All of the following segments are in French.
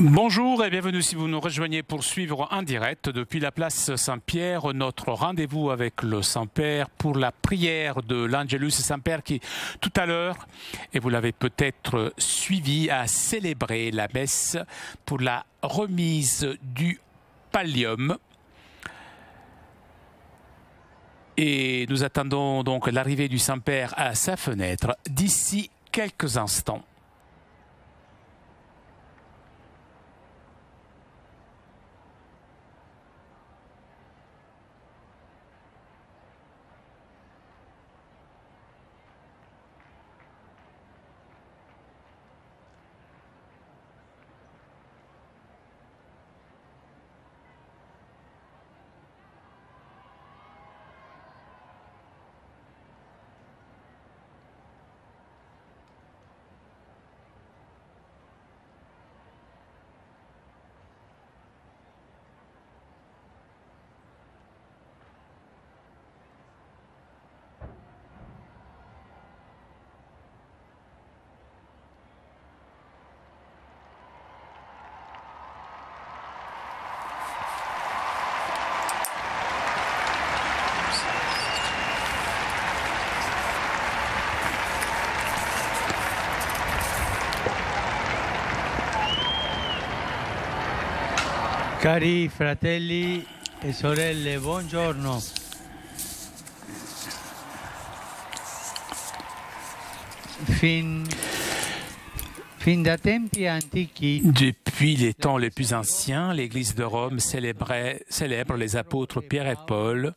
Bonjour et bienvenue si vous nous rejoignez pour suivre en direct depuis la place Saint-Pierre notre rendez-vous avec le Saint-Père pour la prière de l'Angelus Saint-Père qui tout à l'heure, et vous l'avez peut-être suivi, a célébré la messe pour la remise du pallium. Et nous attendons donc l'arrivée du Saint-Père à sa fenêtre d'ici quelques instants. Cari fratelli e sorelle, buongiorno. Depuis les temps les plus anciens, l'Église de Rome célèbre les apôtres Pierre et Paul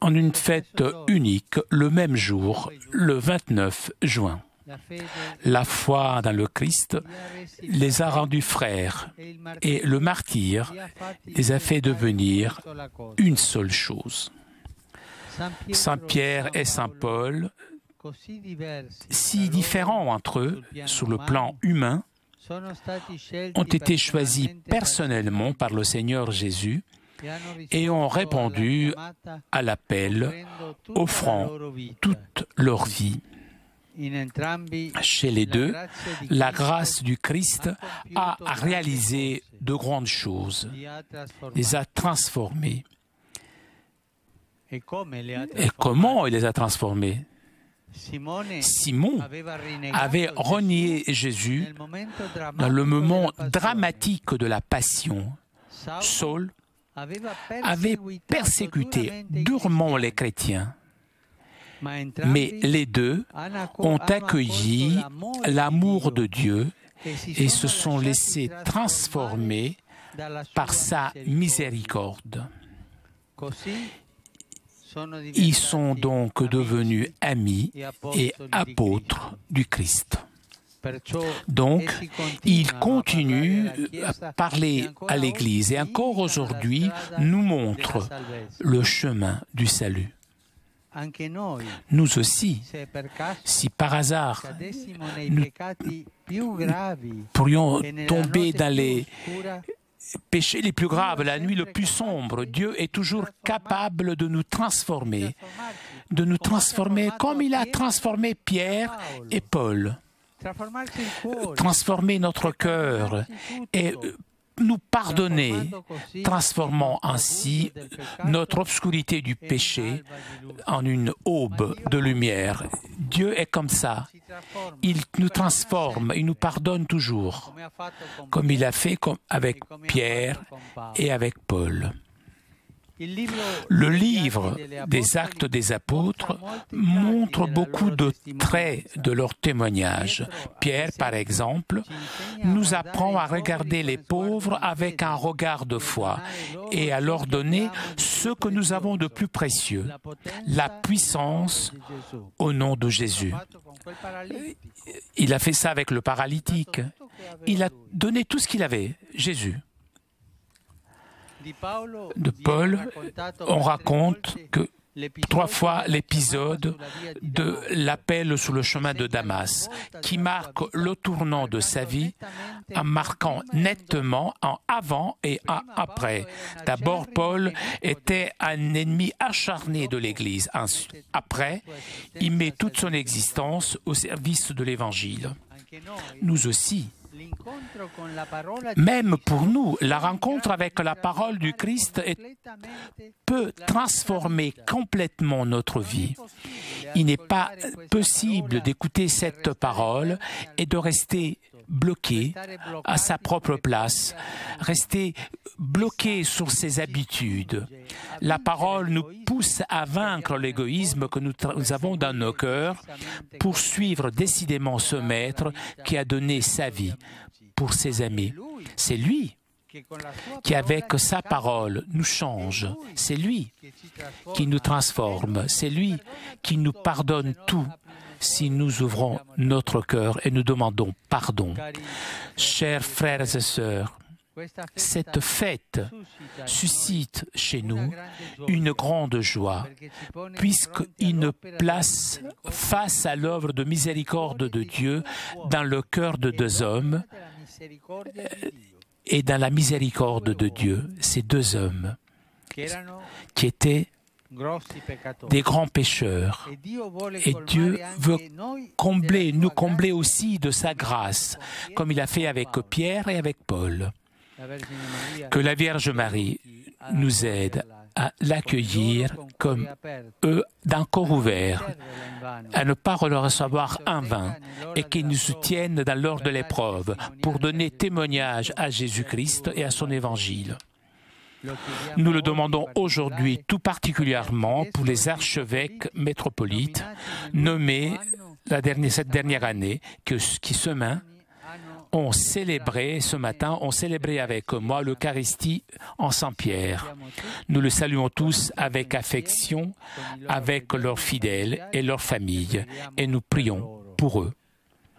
en une fête unique, le même jour, le 29 juin. La foi dans le Christ les a rendus frères et le martyre les a fait devenir une seule chose. Saint Pierre et Saint Paul, si différents entre eux sur le plan humain, ont été choisis personnellement par le Seigneur Jésus et ont répondu à l'appel, offrant toute leur vie. Chez les deux, la grâce du Christ a réalisé de grandes choses, les a transformés. Et comment il les a transformés? Simon avait renié Jésus dans le moment dramatique de la Passion. Saul avait persécuté durement les chrétiens. Mais les deux ont accueilli l'amour de Dieu et se sont laissés transformer par sa miséricorde. Ils sont donc devenus amis et apôtres du Christ. Donc, ils continuent à parler à l'Église et encore aujourd'hui nous montrent le chemin du salut. Nous aussi, si par hasard nous pourrions tomber dans les péchés les plus graves, la nuit le plus sombre, Dieu est toujours capable de nous transformer comme il a transformé Pierre et Paul, transformer notre cœur et nous pardonner, transformant ainsi notre obscurité du péché en une aube de lumière. Dieu est comme ça. Il nous transforme, il nous pardonne toujours, comme il a fait avec Pierre et avec Paul. Le livre des Actes des Apôtres montre beaucoup de traits de leur témoignage. Pierre, par exemple, nous apprend à regarder les pauvres avec un regard de foi et à leur donner ce que nous avons de plus précieux, la puissance au nom de Jésus. Il a fait ça avec le paralytique. Il a donné tout ce qu'il avait, Jésus. De Paul, on raconte que 3 fois l'épisode de l'appel sur le chemin de Damas, qui marque le tournant de sa vie en marquant nettement un avant et un après. D'abord, Paul était un ennemi acharné de l'Église. Après, il met toute son existence au service de l'Évangile. Nous aussi, Même pour nous, la rencontre avec la parole du Christ peut transformer complètement notre vie. Il n'est pas possible d'écouter cette parole et de rester bloqué à sa propre place, rester bloqué sur ses habitudes. La parole nous pousse à vaincre l'égoïsme que nous avons dans nos cœurs pour suivre décidément ce Maître qui a donné sa vie pour ses amis. C'est lui qui, avec sa parole, nous change. C'est lui qui nous transforme. C'est lui qui nous pardonne tout si nous ouvrons notre cœur et nous demandons pardon. Chers frères et sœurs, cette fête suscite chez nous une grande joie, puisqu'il nous place face à l'œuvre de miséricorde de Dieu dans le cœur de deux hommes et dans la miséricorde de Dieu, ces deux hommes qui étaient des grands pécheurs. Et Dieu veut nous combler aussi de sa grâce, comme il a fait avec Pierre et avec Paul. Que la Vierge Marie nous aide à l'accueillir comme eux d'un corps ouvert, à ne pas le recevoir en vain, et qu'il nous soutienne dans l'heure de l'épreuve pour donner témoignage à Jésus-Christ et à son évangile. Nous le demandons aujourd'hui tout particulièrement pour les archevêques métropolites nommés cette dernière année qui ce matin ont célébré avec moi l'Eucharistie en Saint-Pierre. Nous le saluons tous avec affection, avec leurs fidèles et leurs familles, et nous prions pour eux.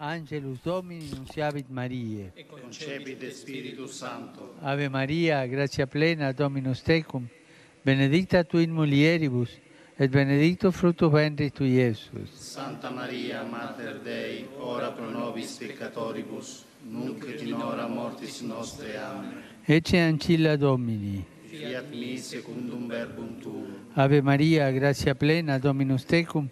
Angelus Domini nunciavit Mariae. Et concepit Spiritus Sancto. Ave Maria, gratia plena, Dominus tecum, benedicta tu in mulieribus, et benedictus fructus ventris tui, Iesus. Santa Maria, Mater Dei, ora pro nobis peccatoribus, nunc et in hora mortis nostre. Amen. Ecce ancilla Domini. Fiat mi secundum verbum tuum. Ave Maria, gratia plena, Dominus tecum,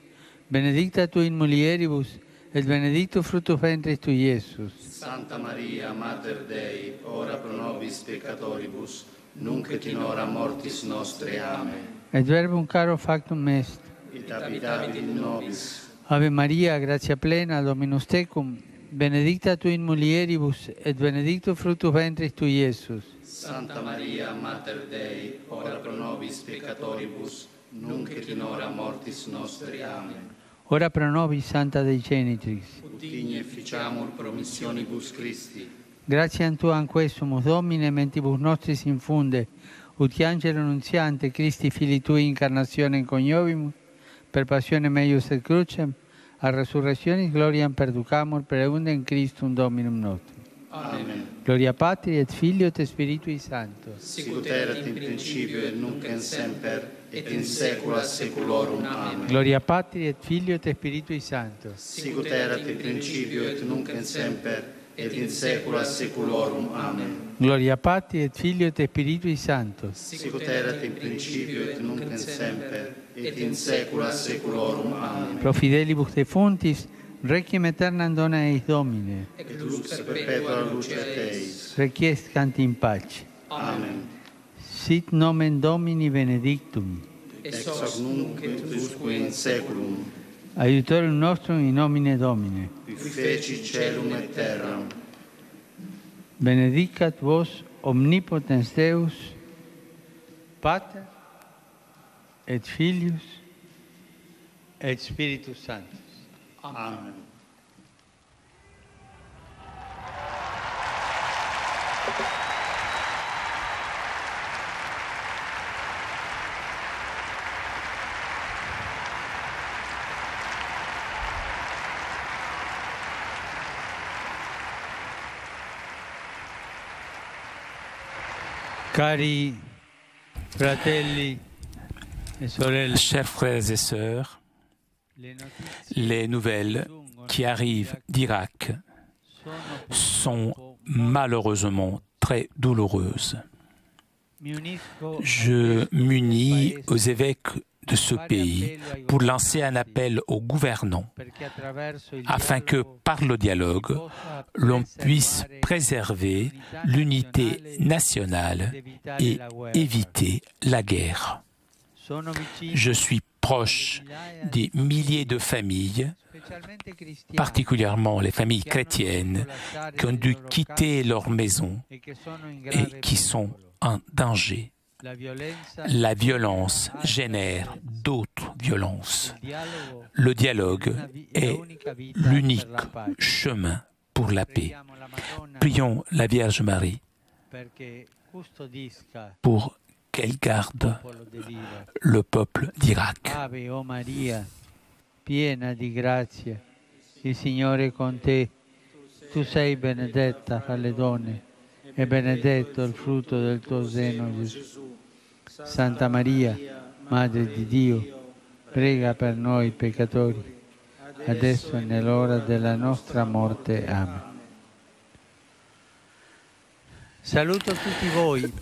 benedicta tu in mulieribus, et benedictus fructus ventris tui, Iesus. Santa Maria, Mater Dei, ora pro nobis peccatoribus, nunc et in hora mortis nostre. Amen. Et verbum caro factum est. Et habitavit in nobis. Ave Maria, gratia plena, Dominus tecum, benedicta tu in mulieribus, et benedictus fructus ventris tui, Iesus. Santa Maria, Mater Dei, ora pro nobis peccatoribus, nunc et in hora mortis nostre. Amen. Ora pro nobis, Santa Dei Genitrix. Ut igne ficiamur promissionibus Christi. Gratiam Tuam quesumus, Domine, mentibus nostris infunde, ut angelo nuntiante Christi Filii Tui incarnationem coniovimus, per passionem eius et crucem, a resurrectionis gloriam perducamur, per eundem Christum Dominum nostrum. Amen. Gloria Patri et Filio et Spiritui Sancto. Sicut erat in principio et nunc et semper, et in saecula saeculorum. Amen. Gloria Patri et Filio et Spiritui Sancto. Sicut erat in principio et nunc et semper, et in saecula saeculorum. Amen. Gloria Patri et Filio et Spiritui Sancto. Sicut erat in principio et nunc et semper, et in saecula saeculorum. Amen. Pro fidelibus defuntis, requiem aeternam dona eis Domine. Et lux perpetua luceat eis. Requiescant in pace. Amen. Sit nomen Domini benedictum. Ex hoc nunc et usque in saeculum. Aiutorium nostrum in nomine Domine. Qui feci caelum et terram. Benedicat vos omnipotens Deus, Pater et Filius et Spiritus Sanctus. Amen. Cari fratelli e sorelle, Chers frères et sœurs, les nouvelles qui arrivent d'Irak sont malheureusement très douloureuses. Je m'unis aux évêques de ce pays pour lancer un appel aux gouvernants afin que, par le dialogue, l'on puisse préserver l'unité nationale et éviter la guerre. Je suis proche des milliers de familles, particulièrement les familles chrétiennes, qui ont dû quitter leur maison et qui sont en danger. La violence génère d'autres violences. Le dialogue est l'unique chemin pour la paix. Prions la Vierge Marie pour qu'elle garde le peuple d'Irak. Ave o Maria, piena di grazia, il Signore è con te. Tu sei benedetta fra le donne e benedetto il frutto del tuo seno, Gesù. Santa Maria, Madre di Dio, prega per noi peccatori, adesso e nell'ora della nostra morte. Amen.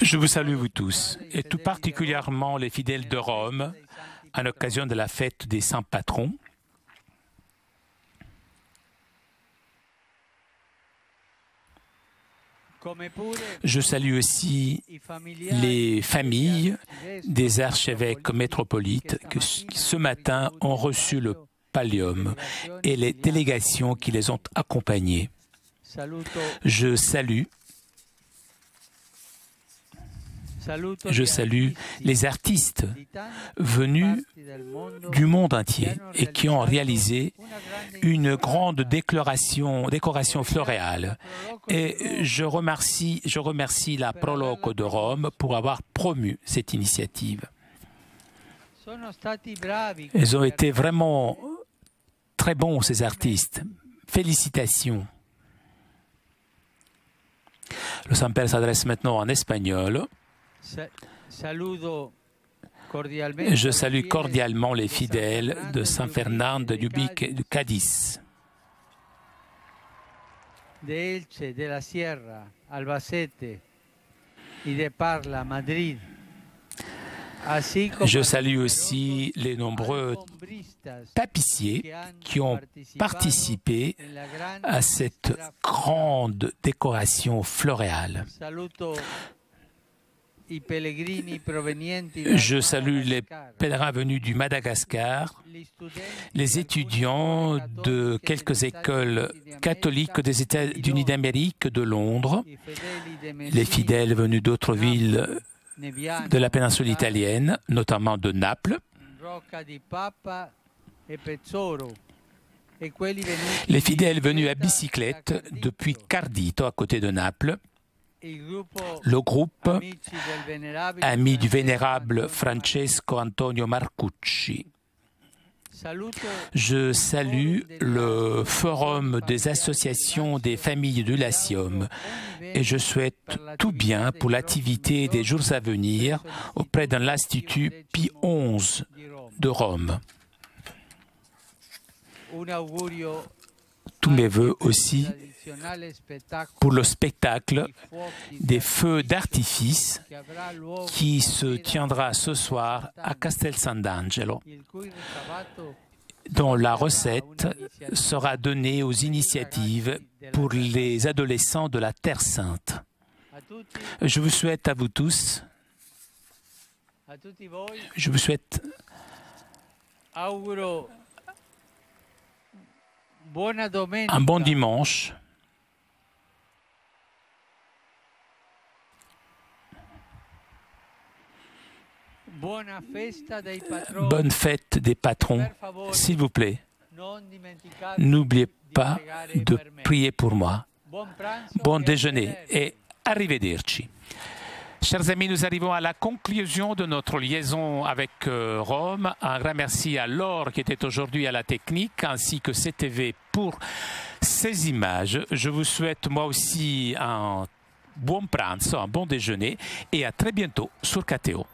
Je vous salue vous tous, et tout particulièrement les fidèles de Rome, à l'occasion de la fête des saints patrons. Je salue aussi les familles des archevêques métropolites qui ce matin ont reçu le pallium et les délégations qui les ont accompagnés. Je salue les artistes venus du monde entier et qui ont réalisé une grande décoration floréale. Et je remercie la Proloco de Rome pour avoir promu cette initiative. Ils ont été vraiment très bons, ces artistes. Félicitations. Le Saint-Père s'adresse maintenant en espagnol. Je salue cordialement les fidèles de San Fernando de Ubique et de Cadiz. De Elche, de la Sierra, Albacete y de Parla, Madrid. Je salue aussi les nombreux tapissiers qui ont participé à cette grande décoration floréale. Je salue les pèlerins venus du Madagascar, les étudiants de quelques écoles catholiques des États-Unis d'Amérique, de Londres, les fidèles venus d'autres villes de la péninsule italienne, notamment de Naples, les fidèles venus à bicyclette depuis Cardito, à côté de Naples, le groupe Amis du Vénérable Francesco Antonio Marcucci. Je salue le Forum des associations des familles du Latium et je souhaite tout bien pour l'activité des jours à venir auprès de l'Institut Pie XI de Rome. Tous mes vœux aussi pour le spectacle des feux d'artifice qui se tiendra ce soir à Castel Sant'Angelo, dont la recette sera donnée aux initiatives pour les adolescents de la Terre Sainte. Je vous souhaite à vous tous, je vous souhaite un bon dimanche. Bonne fête des patrons, s'il vous plaît. N'oubliez pas de prier pour moi. Bon déjeuner et arrivederci. Chers amis, nous arrivons à la conclusion de notre liaison avec Rome. Un grand merci à Laure qui était aujourd'hui à la technique, ainsi que CTV pour ces images. Je vous souhaite moi aussi un bon pranzo, un bon déjeuner et à très bientôt sur KTO.